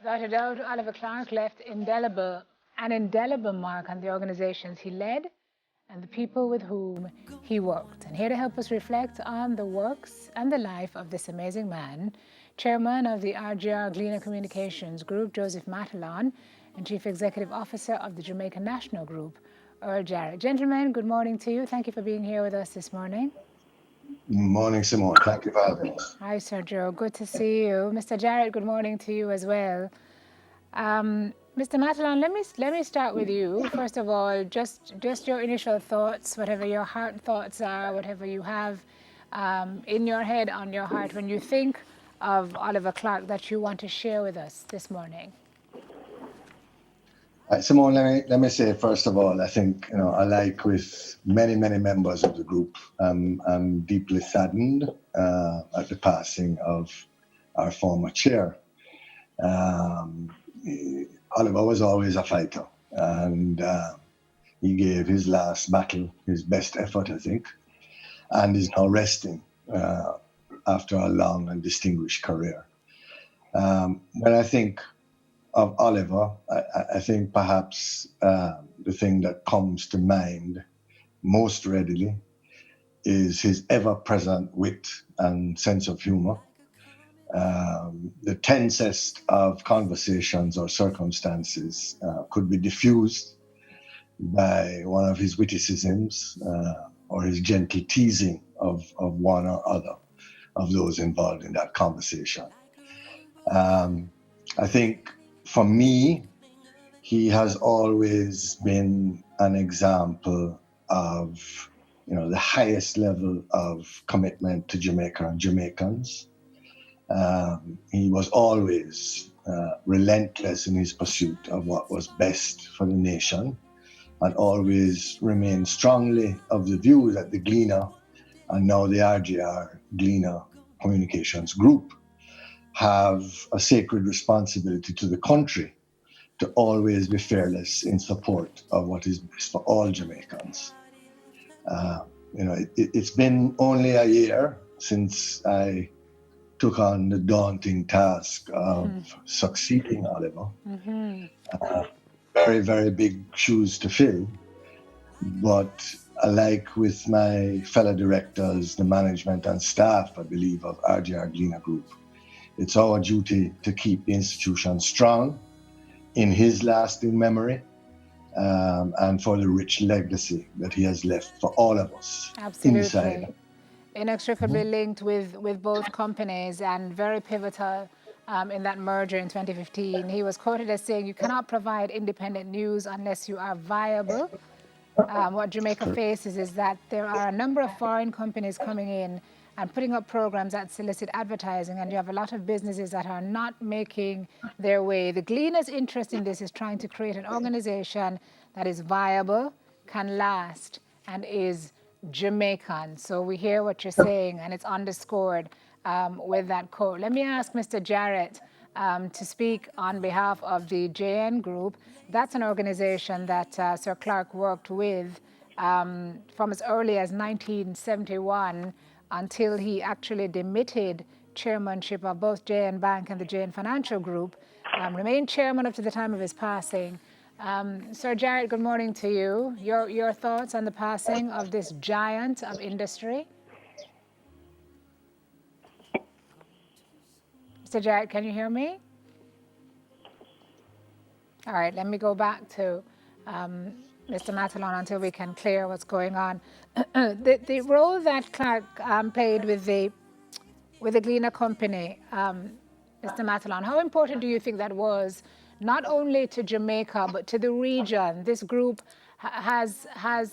Without a doubt, Oliver Clarke left an indelible mark on the organizations he led and the people with whom he worked. And here to help us reflect on the works and the life of this amazing man, Chairman of the RGR Gleaner Communications Group, Joseph Matalon, and Chief Executive Officer of the Jamaican National Group, Earl Jarrett. Gentlemen, good morning to you. Thank you for being here with us this morning. Morning, Simone. Thank you for having us. Hi, Sir Joe. Good to see you. Mr. Jarrett, good morning to you as well. Mr. Matalon, let me start with you. First of all, just your initial thoughts, whatever your heart thoughts are, whatever you have in your head, on your heart, when you think of Oliver Clarke that you want to share with us this morning. Simone, let me say first of all, I think alike with many members of the group, I'm deeply saddened at the passing of our former chair. Oliver was always a fighter, and he gave his last battle his best effort, I think, and is now resting after a long and distinguished career. When I think of Oliver, I think perhaps the thing that comes to mind most readily is his ever-present wit and sense of humor. The tensest of conversations or circumstances could be diffused by one of his witticisms or his gentle teasing of one or other of those involved in that conversation. I think for me, he has always been an example of, the highest level of commitment to Jamaica and Jamaicans. He was always relentless in his pursuit of what was best for the nation, and always remained strongly of the view that the Gleaner, and now the RGR Gleaner Communications Group, have a sacred responsibility to the country to always be fearless in support of what is best for all Jamaicans. It's been only a year since I took on the daunting task of succeeding Oliver. Very, very big shoes to fill. But alike with my fellow directors, the management and staff, I believe, of RGR Gleaner Group, it's our duty to keep the institution strong in his lasting memory and for the rich legacy that he has left for all of us. Absolutely. Inside. Inextricably linked with both companies and very pivotal in that merger in 2015. He was quoted as saying, "You cannot provide independent news unless you are viable." What Jamaica faces is that there are a number of foreign companies coming in and putting up programs that solicit advertising, and you have a lot of businesses that are not making their way. The Gleaner's interest in this is trying to create an organization that is viable, can last, and is Jamaican. So we hear what you're saying, and it's underscored with that quote. Let me ask Mr. Jarrett to speak on behalf of the JN Group. That's an organization that Sir Clarke worked with from as early as 1971 until he actually demitted chairmanship of both JN Bank and the JN Financial Group, remained chairman up to the time of his passing. Sir Jarrett, good morning to you. Your thoughts on the passing of this giant of industry? Mr. Jarrett, can you hear me? All right, let me go back to Mr. Matalon until we can clear what's going on. The role that Clarke played with the Gleaner Company, Mr. Matalon, how important do you think that was, not only to Jamaica but to the region? This group has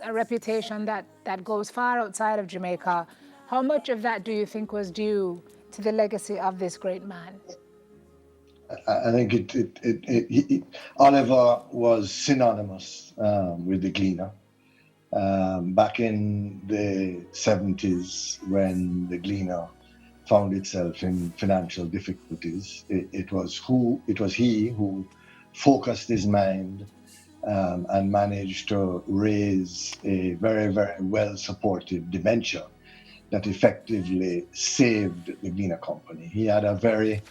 a reputation that goes far outside of Jamaica. How much of that do you think was due to the legacy of this great man? I think Oliver was synonymous with the Gleaner. Back in the 70s, when the Gleaner found itself in financial difficulties, it was he who focused his mind and managed to raise a very, very well-supported debenture that effectively saved the Gleaner Company. He had a very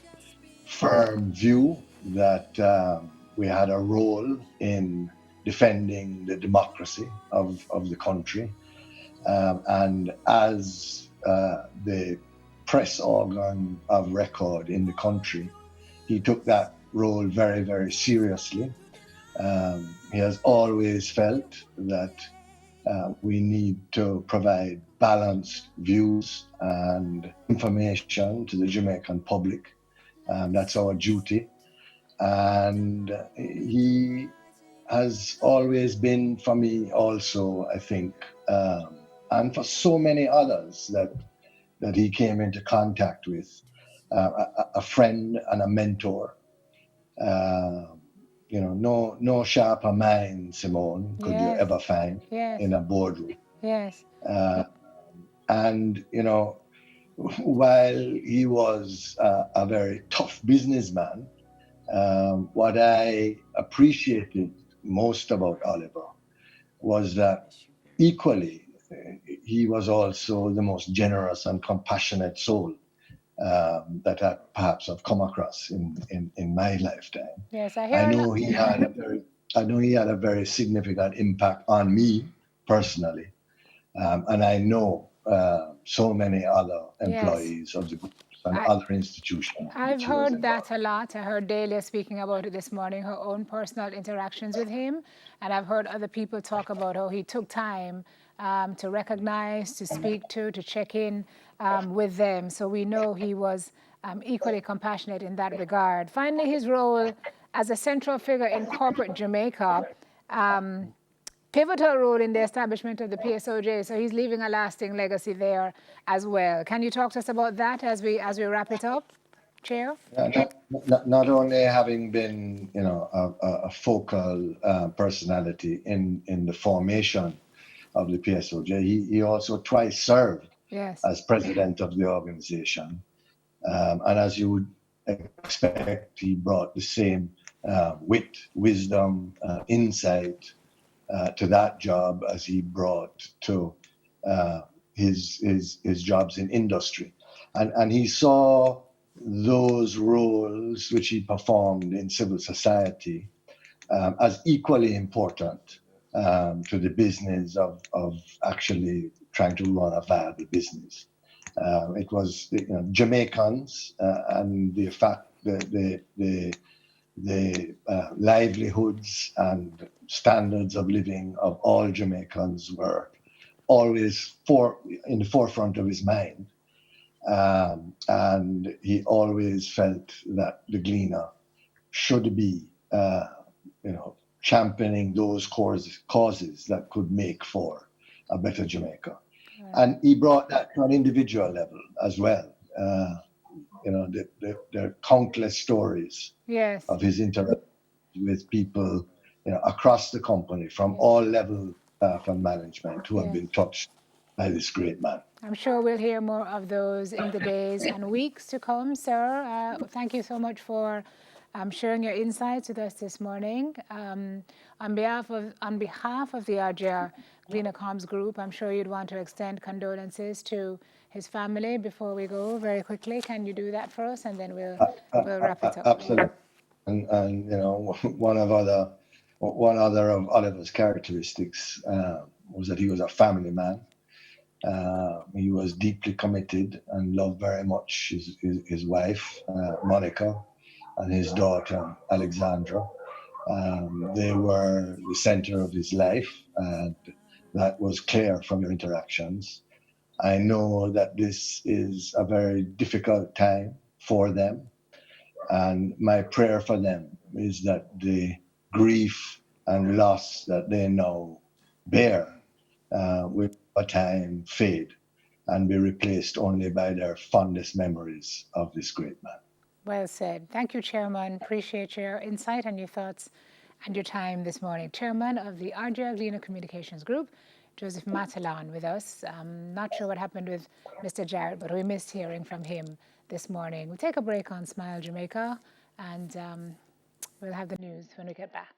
firm view that we had a role in defending the democracy of the country. And as the press organ of record in the country, he took that role very, very seriously. He has always felt that we need to provide balanced views and information to the Jamaican public. That's our duty. And he has always been for me also, I think, and for so many others that he came into contact with, a friend and a mentor. Um, no sharper mind, Simone, could you Yes, ever find yes, in a boardroom. yes, Uh, and, while he was a very tough businessman, what I appreciated most about Oliver was that equally he was also the most generous and compassionate soul that I perhaps have come across in my lifetime. yes. I I hear a lot. know he had a very I know he had a very significant impact on me personally, and I know so many other Yes. employees of the groups and I, other institutions in I've which he was heard involved. that a lot. I heard Delia speaking about it this morning, her own personal interactions with him. And I've heard other people talk about how he took time to recognize, to speak to check in with them. So we know he was equally compassionate in that regard. Finally, his role as a central figure in corporate Jamaica. Pivotal role in the establishment of the PSOJ, so he's leaving a lasting legacy there as well. Can you talk to us about that as we wrap it up, Chair? Not only having been, a focal personality in the formation of the PSOJ, he also twice served Yes. as president of the organization. And as you would expect, he brought the same wit, wisdom, insight to that job as he brought to uh, his jobs in industry, and he saw those roles which he performed in civil society as equally important to the business of actually trying to run a viable business. It was Jamaicans and the fact that the livelihoods and standards of living of all Jamaicans were always in the forefront of his mind. And he always felt that the Gleaner should be, championing those causes that could make for a better Jamaica. And he brought that to an individual level as well. There are countless stories Yes. of his interaction with people, across the company from Yes. all levels of staff and management who have Yes. been touched by this great man. I'm sure we'll hear more of those in the days and weeks to come, sir. Thank you so much for sharing your insights with us this morning. On behalf of the RJR Gleaner Comms Group, I'm sure you'd want to extend condolences to his family before we go very quickly. Can you do that for us, and then we'll wrap it up. Absolutely. And one other of Oliver's characteristics was that he was a family man. He was deeply committed and loved very much his wife, Monica, and his daughter, Alexandra. They were the center of his life, and that was clear from your interactions. I know that this is a very difficult time for them, and my prayer for them is that the grief and loss that they now bear will over time fade and be replaced only by their fondest memories of this great man. Well said. Thank you, Chairman. Appreciate your insight and your thoughts and your time this morning. Chairman of the RJ Gleaner Communications Group, Joseph Matalan, with us. Not sure what happened with Mr. Jarrett, but we missed hearing from him this morning. We'll take a break on Smile Jamaica, and we'll have the news when we get back.